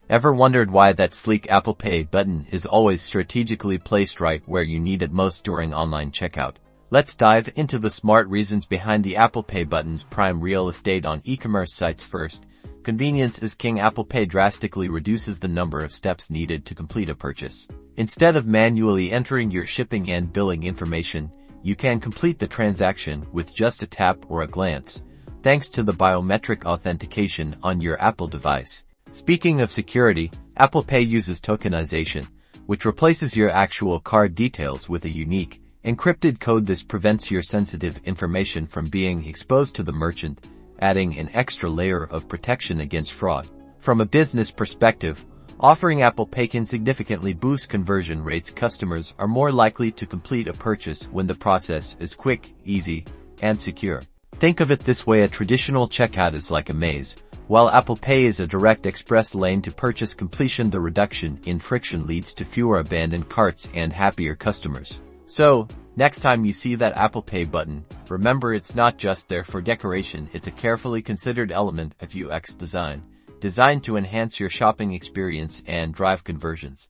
Ever wondered why that sleek Apple Pay button is always strategically placed right where you need it most during online checkout? Let's dive into the smart reasons behind the Apple Pay button's prime real estate on e-commerce sites first. Convenience is king. Apple Pay drastically reduces the number of steps needed to complete a purchase. Instead of manually entering your shipping and billing information, you can complete the transaction with just a tap or a glance, thanks to the biometric authentication on your Apple device. Speaking of security, Apple Pay uses tokenization, which replaces your actual card details with a unique, encrypted code. This prevents your sensitive information from being exposed to the merchant, adding an extra layer of protection against fraud. From a business perspective, offering Apple Pay can significantly boost conversion rates. Customers are more likely to complete a purchase when the process is quick, easy, and secure. Think of it this way: a traditional checkout is like a maze, while Apple Pay is a direct express lane to purchase completion. The reduction in friction leads to fewer abandoned carts and happier customers. So, next time you see that Apple Pay button, remember it's not just there for decoration. It's a carefully considered element of UX design, designed to enhance your shopping experience and drive conversions.